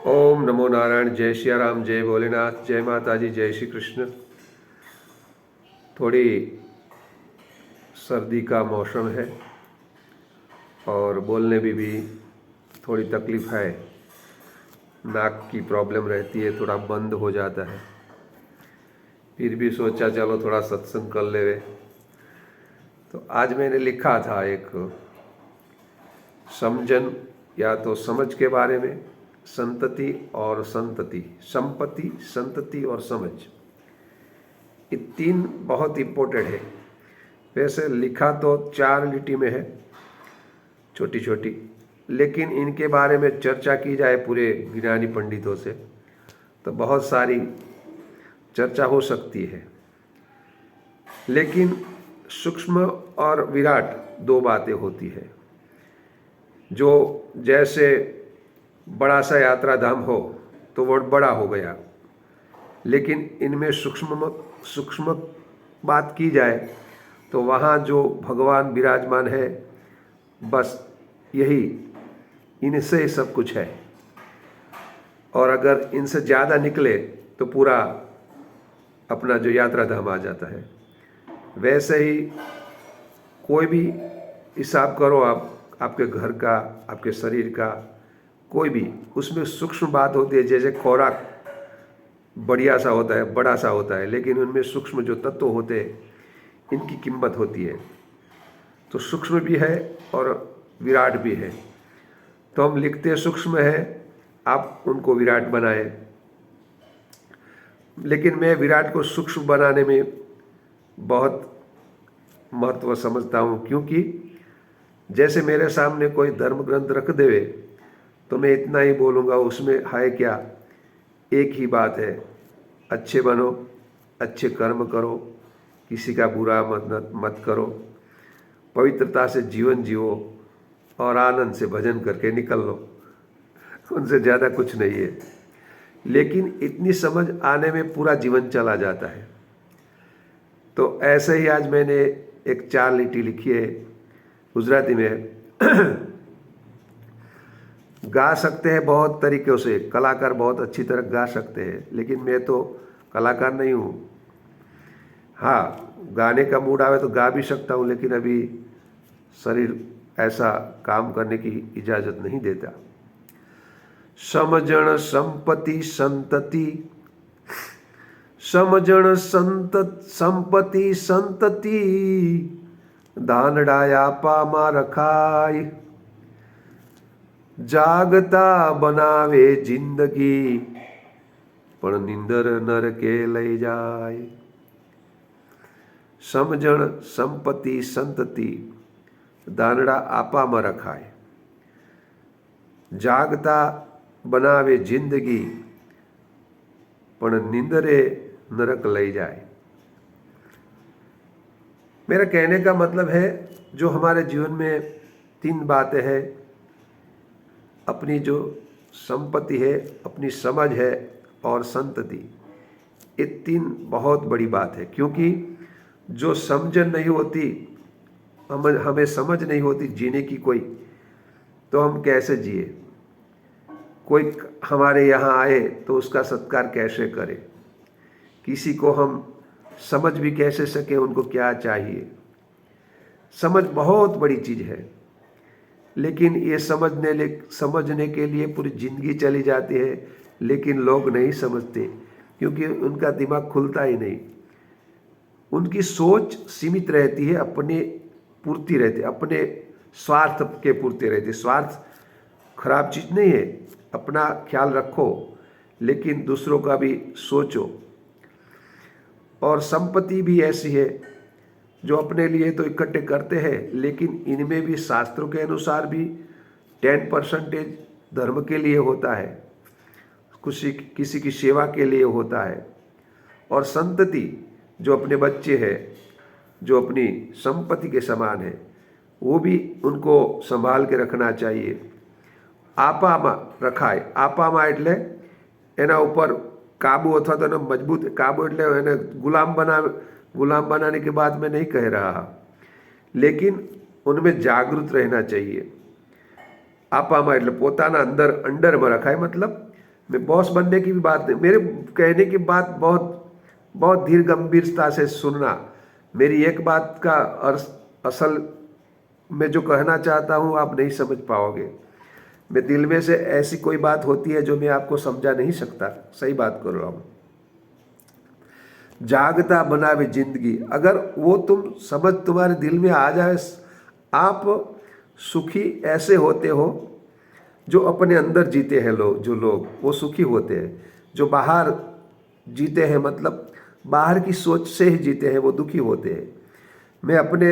ओम नमो नारायण। जय श्री राम, जय भोलेनाथ, जय माता जी, जय श्री कृष्ण। थोड़ी सर्दी का मौसम है और बोलने में भी थोड़ी तकलीफ है। नाक की प्रॉब्लम रहती है, थोड़ा बंद हो जाता है। फिर भी सोचा चलो थोड़ा सत्संग कर लेवे। तो आज मैंने लिखा था एक समझन या तो समझ के बारे में, संतति और संतति, संपत्ति, संतति और समझ, ये तीन बहुत इम्पोर्टेंट है। वैसे लिखा तो 4 लिटी में है, छोटी छोटी, लेकिन इनके बारे में चर्चा की जाए पूरे ज्ञानी पंडितों से तो बहुत सारी चर्चा हो सकती है। लेकिन सूक्ष्म और विराट 2 बातें होती है। जो जैसे बड़ा सा यात्रा धाम हो तो वो बड़ा हो गया, लेकिन इनमें सूक्ष्म बात की जाए तो वहाँ जो भगवान विराजमान है, बस यही इनसे सब कुछ है। और अगर इनसे ज़्यादा निकले तो पूरा अपना जो यात्रा धाम आ जाता है। वैसे ही कोई भी हिसाब करो आप, आपके घर का, आपके शरीर का, कोई भी, उसमें सूक्ष्म बात होती है। जैसे खुराक बढ़िया सा होता है, बड़ा सा होता है, लेकिन उनमें सूक्ष्म जो तत्व होते हैं इनकी कीमत होती है। तो सूक्ष्म भी है और विराट भी है। तो हम लिखते सूक्ष्म है, आप उनको विराट बनाए, लेकिन मैं विराट को सूक्ष्म बनाने में बहुत महत्व समझता हूँ। क्योंकि जैसे मेरे सामने कोई धर्म ग्रंथ रख देवे तो मैं इतना ही बोलूँगा, उसमें है क्या, एक ही बात है, अच्छे बनो, अच्छे कर्म करो, किसी का बुरा मत करो, पवित्रता से जीवन जियो और आनंद से भजन करके निकल लो। उनसे ज़्यादा कुछ नहीं है। लेकिन इतनी समझ आने में पूरा जीवन चला जाता है। तो ऐसे ही आज मैंने एक 4 लिटी लिखी है गुजराती में। गा सकते हैं बहुत तरीक़ों से, कलाकार बहुत अच्छी तरह गा सकते हैं, लेकिन मैं तो कलाकार नहीं हूँ। हाँ, गाने का मूड आवे तो गा भी सकता हूँ, लेकिन अभी शरीर ऐसा काम करने की इजाज़त नहीं देता। समझण संपत्ति संतति, समझण संपत्ति संतति, दानडाया पामा रखाय, जागता बनावे जिंदगी, पण निंदर नर के लई जाय। समझण संपत्ति संतति, दानड़ा आपा में रखाय, जागता बनावे जिंदगी, पण निंदरे नरक लई जाए। मेरा कहने का मतलब है, जो हमारे जीवन में 3 बातें हैं, अपनी जो संपत्ति है, अपनी समझ है और संतति, ये 3 बहुत बड़ी बात है। क्योंकि जो समझ नहीं होती, हमें समझ नहीं होती जीने की कोई, तो हम कैसे जिए। कोई हमारे यहाँ आए तो उसका सत्कार कैसे करें, किसी को हम समझ भी कैसे सके उनको क्या चाहिए। समझ बहुत बड़ी चीज़ है, लेकिन ये समझने के लिए पूरी ज़िंदगी चली जाती है, लेकिन लोग नहीं समझते क्योंकि उनका दिमाग खुलता ही नहीं। उनकी सोच सीमित रहती है, अपने पूर्ति रहती है, अपने स्वार्थ के पूर्ति रहती है। स्वार्थ खराब चीज़ नहीं है, अपना ख्याल रखो, लेकिन दूसरों का भी सोचो। और संपत्ति भी ऐसी है जो अपने लिए तो इकट्ठे करते हैं, लेकिन इनमें भी शास्त्रों के अनुसार भी 10% धर्म के लिए होता है, किसी की सेवा के लिए होता है। और संतति जो अपने बच्चे हैं, जो अपनी संपत्ति के समान है, वो भी उनको संभाल के रखना चाहिए। आपामा रखाय, आपामा એટલે એના ઉપર काबू अथवा तो मजबूत काबू એટલે એને गुलाम बनाने की बात मैं नहीं कह रहा, लेकिन उनमें जागृत रहना चाहिए। आपामा એટલે પોતાના अंडर में रखाय, मतलब मैं बॉस बनने की भी बात नहीं, मेरे कहने की बात बहुत बहुत धीर गंभीरता से सुनना। मेरी एक बात का असल मैं जो कहना चाहता हूँ आप नहीं समझ पाओगे। मैं दिल में से ऐसी कोई बात होती है जो मैं आपको समझा नहीं सकता, सही बात कर रहा हूँ। जागता बनावे जिंदगी, अगर वो तुम समझ तुम्हारे दिल में आ जाए, आप सुखी ऐसे होते हो जो अपने अंदर जीते हैं लोग, जो लोग वो सुखी होते हैं। जो बाहर जीते हैं मतलब बाहर की सोच से ही जीते हैं वो दुखी होते हैं। मैं अपने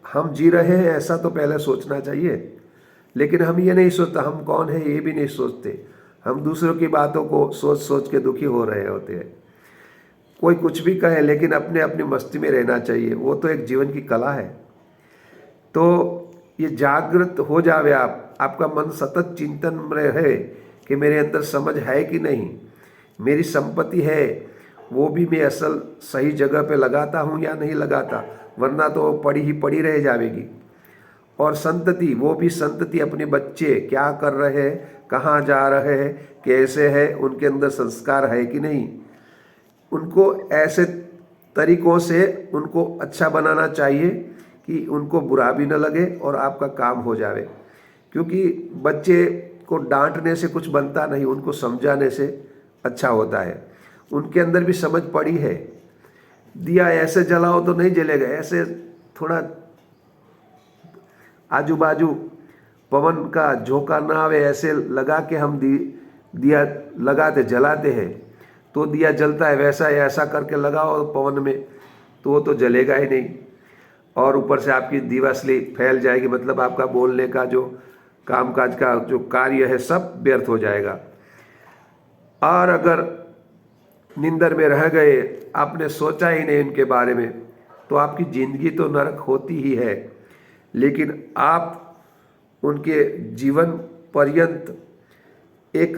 हम जी रहे हैं ऐसा तो पहले सोचना चाहिए, लेकिन हम ये नहीं सोचते हम कौन है, ये भी नहीं सोचते। हम दूसरों की बातों को सोच सोच के दुखी हो रहे होते हैं। कोई कुछ भी कहे लेकिन अपने अपनी मस्ती में रहना चाहिए, वो तो एक जीवन की कला है। तो ये जागृत हो जावे आपका मन सतत चिंतन में रहे कि मेरे अंदर समझ है कि नहीं, मेरी संपत्ति है वो भी मैं असल सही जगह पे लगाता हूँ या नहीं लगाता, वरना तो पड़ी ही पड़ी रह जाएगी। और संतति, वो भी संतति अपने बच्चे क्या कर रहे हैं, कहाँ जा रहे हैं, कैसे है, उनके अंदर संस्कार है कि नहीं, उनको ऐसे तरीकों से उनको अच्छा बनाना चाहिए कि उनको बुरा भी न लगे और आपका काम हो जावे। क्योंकि बच्चे को डांटने से कुछ बनता नहीं, उनको समझाने से अच्छा होता है। उनके अंदर भी समझ पड़ी है, दिया ऐसे जलाओ तो नहीं जलेगा, ऐसे थोड़ा आजू बाजू पवन का झोंका ना आवे ऐसे लगा के हम दिया लगाते जलाते हैं तो दिया जलता है, वैसा ऐसा करके लगाओ पवन में तो वो तो जलेगा ही नहीं। और ऊपर से आपकी दीवासली फैल जाएगी, मतलब आपका बोलने का जो कामकाज का जो कार्य है सब व्यर्थ हो जाएगा। और अगर निंदर में रह गए, आपने सोचा ही नहीं इनके बारे में, तो आपकी जिंदगी तो नरक होती ही है। लेकिन आप उनके जीवन पर्यंत एक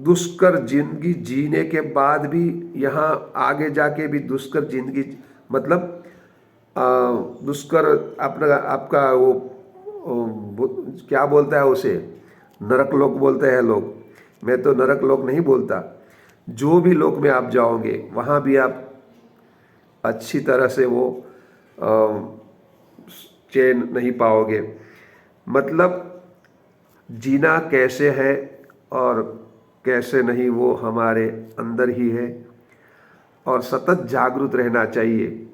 दुष्कर जिंदगी जीने के बाद भी यहाँ आगे जाके भी दुष्कर जिंदगी, मतलब दुष्कर अपना आपका वो क्या बोलता है उसे, नरक लोक बोलते हैं लोग, मैं तो नरक लोक नहीं बोलता। जो भी लोक में आप जाओगे वहाँ भी आप अच्छी तरह से वो चैन नहीं पाओगे। मतलब जीना कैसे है और कैसे नहीं वो हमारे अंदर ही है, और सतत जागरूक रहना चाहिए।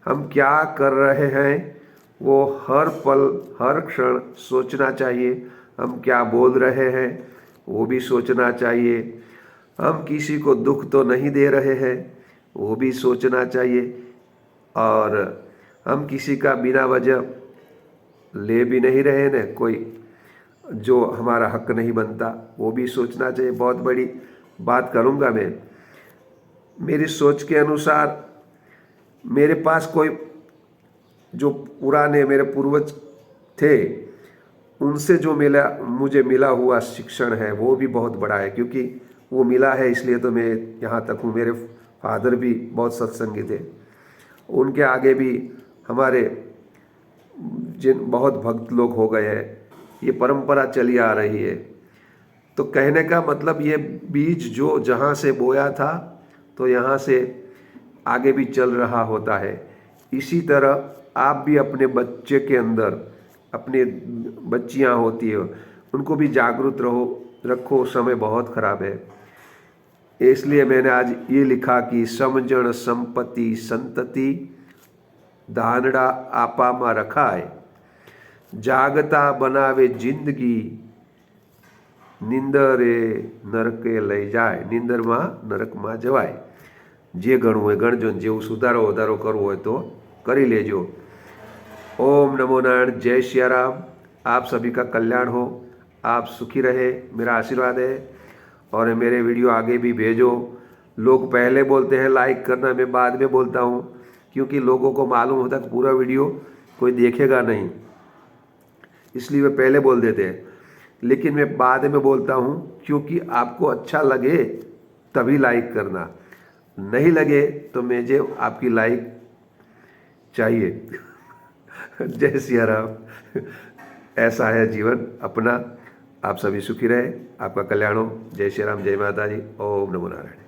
हम क्या कर रहे हैं वो हर पल हर क्षण सोचना चाहिए। हम क्या बोल रहे हैं वो भी सोचना चाहिए। हम किसी को दुख तो नहीं दे रहे हैं वो भी सोचना चाहिए। और हम किसी का बिना वजह ले भी नहीं रहे न, कोई जो हमारा हक नहीं बनता वो भी सोचना चाहिए। बहुत बड़ी बात करूँगा मैं, मेरी सोच के अनुसार मेरे पास कोई जो पुराने मेरे पूर्वज थे उनसे जो मुझे मिला हुआ शिक्षण है वो भी बहुत बड़ा है, क्योंकि वो मिला है इसलिए तो मैं यहाँ तक हूँ। मेरे फादर भी बहुत सत्संगी थे, उनके आगे भी हमारे जिन बहुत भक्त लोग हो गए हैं, ये परंपरा चली आ रही है। तो कहने का मतलब ये बीज जो जहाँ से बोया था तो यहाँ से आगे भी चल रहा होता है। इसी तरह आप भी अपने बच्चे के अंदर, अपने बच्चियाँ होती है उनको भी जागरूक रखो। समय बहुत खराब है, इसलिए मैंने आज ये लिखा कि समझण संपत्ति संतति धानड़ा आपा में रखाए, जागता बनावे जिंदगी निंदरे नरके लई जाए, निंदर में नरक में जवाय। जे गणવું હોય ગણજો, જેવું સુધારો વધારો કરવો હોય તો કરી લેજો। ओम नमो नारायण, जय सिया राम। आप सभी का कल्याण हो, आप सुखी रहे, मेरा आशीर्वाद है। और मेरे वीडियो आगे भी भेजो। लोग पहले बोलते हैं लाइक करना, मैं बाद में बोलता हूँ, क्योंकि लोगों को मालूम होता है कि पूरा वीडियो कोई देखेगा नहीं, इसलिए वे पहले बोल देते हैं। लेकिन मैं बाद में बोलता हूँ क्योंकि आपको अच्छा लगे तभी लाइक करना, नहीं लगे तो मुझे आपकी लाइक चाहिए। जय सिया राम। ऐसा है जीवन अपना, आप सभी सुखी रहे, आपका कल्याण हो। जय श्री राम, जय माता जी। ओम नमो नारायण।